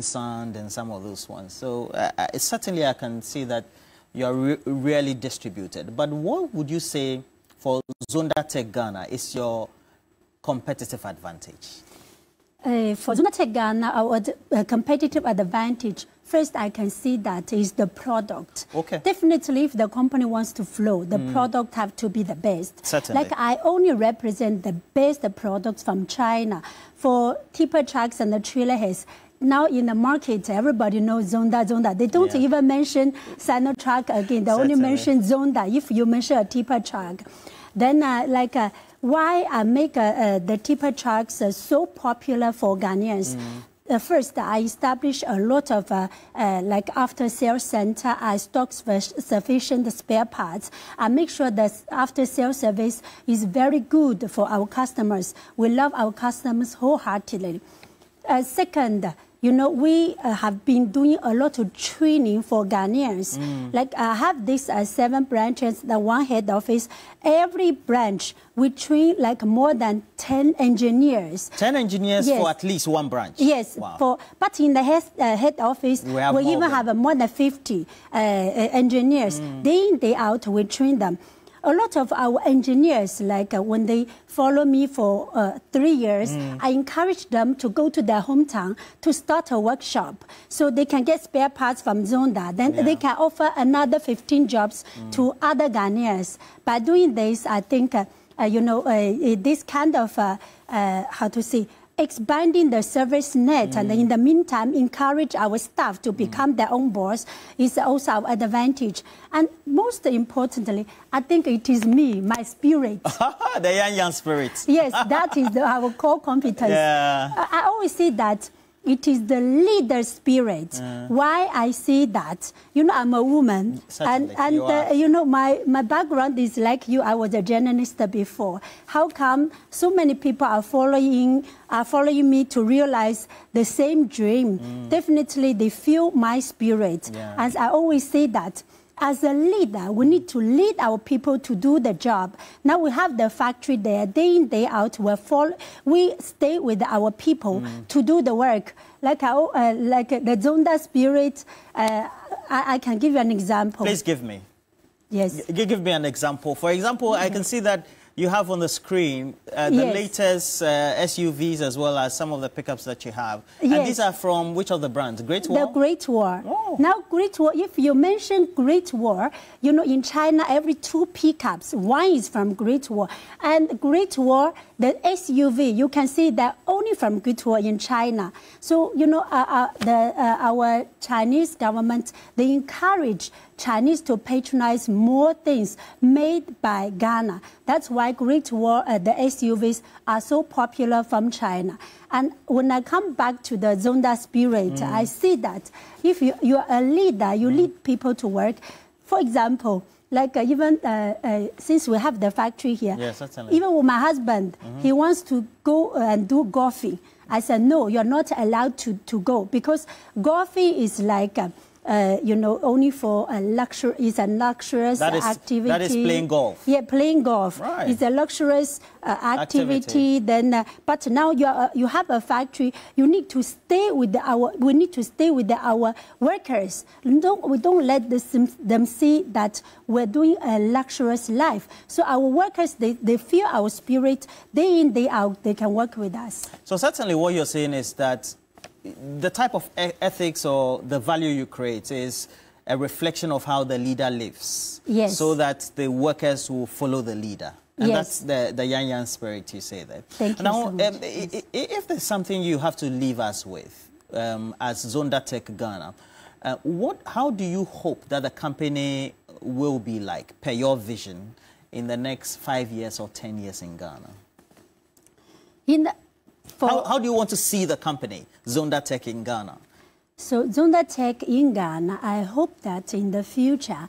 Sand and some of those ones. So certainly I can see that you're really distributed. But what would you say for Zonda Tech Ghana is your competitive advantage? For Zonda Tech Ghana, our competitive advantage, first I can see that is the product. Okay. Definitely, if the company wants to flow, the product have to be the best. Certainly. Like I only represent the best products from China. For tipper trucks and the trailer heads, now in the market, everybody knows Zonda. They don't even mention Sinotruk again. They only mention Zonda. If you mention a tipper truck, then why I make the tipper trucks so popular for Ghanaians? First, I established a lot of after-sales center. I stock sufficient spare parts. I make sure that after-sales service is very good for our customers. We love our customers wholeheartedly. Second, you know, we have been doing a lot of training for Ghanaians. Like I have these 7 branches, the one head office. Every branch, we train like more than 10 engineers. 10 engineers for at least one branch? Yes. Wow. But in the head office, we even have more than 50 engineers. Day in, day out, we train them. A lot of our engineers, like when they follow me for 3 years, I encourage them to go to their hometown to start a workshop so they can get spare parts from Zonda. Then they can offer another 15 jobs to other Ghanaians. By doing this, I think, this kind of, expanding the service net and in the meantime encourage our staff to become their own boss is also our advantage. And most importantly, I think it is me, my spirit. The young spirit. Yes, that is our core competence. I always say that it is the leader spirit. Why I say that? You know, I'm a woman. Certainly, and you know, my background is like you. I was a journalist before. How come so many people are following me to realize the same dream? Definitely, they feel my spirit. As I always say that, as a leader, we need to lead our people to do the job. Now we have the factory there, day in, day out. We stay with our people to do the work. Like the Zonda spirit, I can give you an example. Please give me. Yes. Give me an example. For example, I can see that you have on the screen the latest SUVs as well as some of the pickups that you have. And these are from which of the brands? Great Wall? The Great Wall. Now, Great Wall, if you mention Great Wall, you know, in China, every 2 pickups, one is from Great Wall. And Great Wall, the SUV, you can see that only from Great Wall in China. So, you know, our Chinese government, they encourage Chinese to patronize more things made by Ghana. That's why Great Wall, the SUVs, are so popular from China. And when I come back to the Zonda spirit, I see that if you are a leader, you lead people to work. For example, like even since we have the factory here, even with my husband, he wants to go and do golfing. I said, no, you're not allowed to go because golfing is like... you know, only for a luxury, it's a luxurious activity. That is playing golf. Yeah, playing golf. Right. It's a luxurious activity. Then, but now you have a factory. You need to stay with we need to stay with our workers. We don't let them see that we're doing a luxurious life. So our workers, they feel our spirit day in, day out. They can work with us. So certainly, what you're saying is that the type of ethics or the value you create is a reflection of how the leader lives. Yes. So that the workers will follow the leader. And that's the yang spirit you say there. Thank you so much. If there's something you have to leave us with as Zonda Tech Ghana, how do you hope that the company will be like, per your vision, in the next 5 years or 10 years in Ghana? How do you want to see the company, Zonda Tech in Ghana? So Zonda Tech in Ghana, I hope that in the future,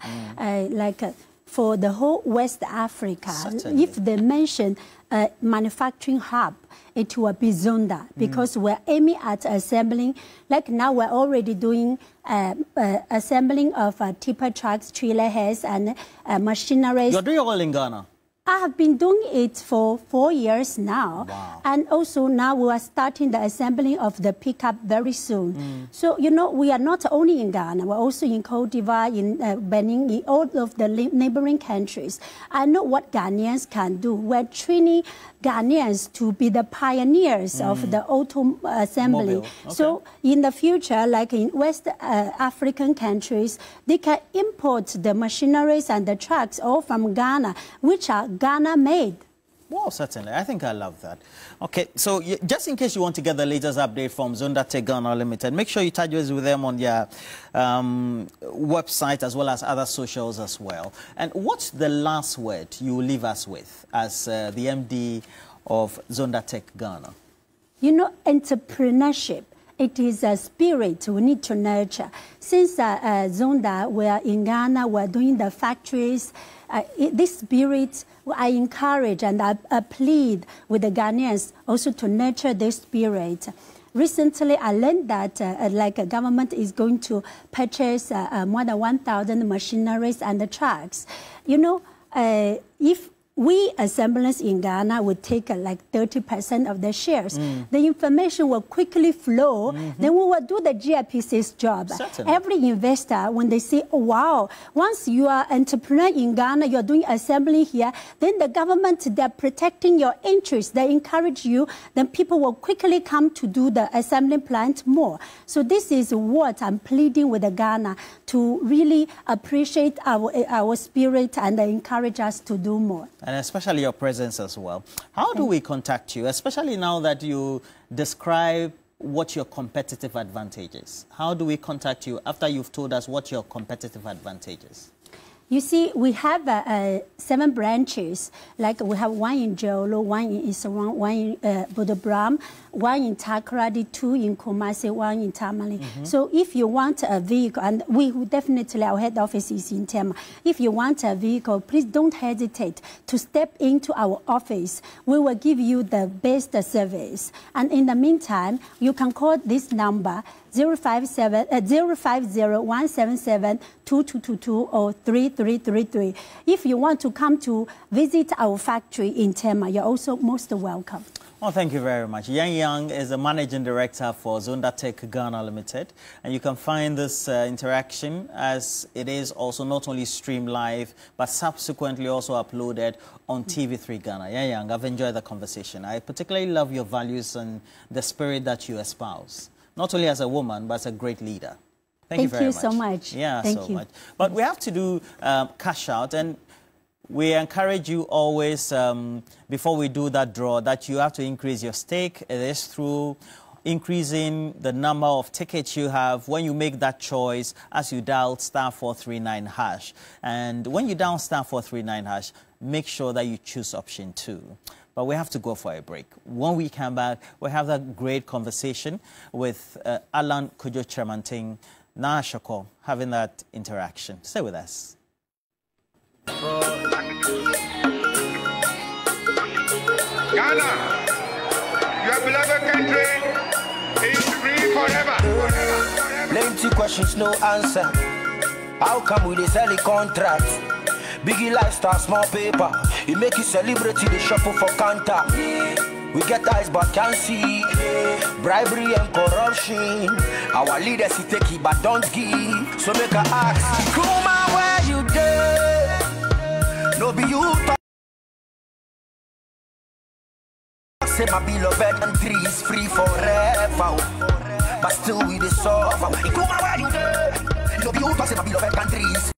for the whole West Africa, if they mention a manufacturing hub, it will be Zonda because we're aiming at assembling. Like now, we're already doing assembling of tipper trucks, trailer heads, and machineries. You're doing all in Ghana? I have been doing it for 4 years now. Wow. And also now we are starting the assembling of the pickup very soon. So, you know, we are not only in Ghana, we're also in Cote d'Ivoire, in Benin, in all of the neighboring countries. I know what Ghanaians can do. We're training Ghanaians to be the pioneers of the auto assembly. Okay. So in the future, like in West African countries, they can import the machineries and the trucks all from Ghana, which are Ghana-made. Well, certainly. I think I love that. Okay, so just in case you want to get the latest update from Zonda Tech Ghana Limited, make sure you touch base with them on their website as well as other socials as well. And what's the last word you will leave us with as the MD of Zonda Tech Ghana? You know, entrepreneurship, it is a spirit we need to nurture. Since Zonda, we are in Ghana, we're doing the factories. This spirit, I encourage and I plead with the Ghanaians also to nurture this spirit. Recently, I learned that like a government is going to purchase more than 1,000 machineries and trucks. You know, if we assemblers in Ghana would take like 30% of the shares. The information will quickly flow. Then we will do the GIPC's job. Certainly. Every investor, when they say, oh, wow, once you are an entrepreneur in Ghana, you're doing assembly here, then the government, they're protecting your interests. They encourage you. Then people will quickly come to do the assembly plant more. So this is what I'm pleading with the Ghana to really appreciate our spirit and encourage us to do more. And especially your presence as well. How do we contact you, especially now that you describe what your competitive advantage is? How do we contact you after you've told us what your competitive advantage is? You see, we have 7 branches. Like we have one in Jolo, one in Isarang, one in Budabram, one in Takoradi, 2 in Kumasi, one in Tamale. So if you want a vehicle, and we definitely, our head office is in Tema. If you want a vehicle, please don't hesitate to step into our office. We will give you the best service. And in the meantime, you can call this number 050-177-2222 or 3333. If you want to come to visit our factory in Tema, you're also most welcome. Well, thank you very much. Yang Yang is the Managing Director for Zonda Tech Ghana Limited. And you can find this interaction as it is also not only streamed live, but subsequently also uploaded on TV3 Ghana. Yang Yang, I've enjoyed the conversation. I particularly love your values and the spirit that you espouse. Not only as a woman, but as a great leader. Thank you very much. Thank you so much. Yeah, Thank you. much. But we have to do cash out, and we encourage you always, before we do that draw, that you have to increase your stake. It is through increasing the number of tickets you have when you make that choice as you dial *439#. And when you dial *439#, make sure that you choose option 2. But we have to go for a break. When we come back, we'll have that great conversation with Alan Kojo Tremanting, Nana Shoko, having that interaction. Stay with us. Ghana, your beloved country is free forever. Plenty questions, no answer. How come we dey sell the contract? Biggie lifestyle, small paper. It make you celebrity, the shuffle for counter. We get eyes but can't see. Bribery and corruption. Our leaders he take it but don't give. So make a ask, Kuma, where you dey? No be you talk. Say my beloved country is free forever. But still we dey suffer. Kuma, where you dey? No be you talk. Say my beloved country is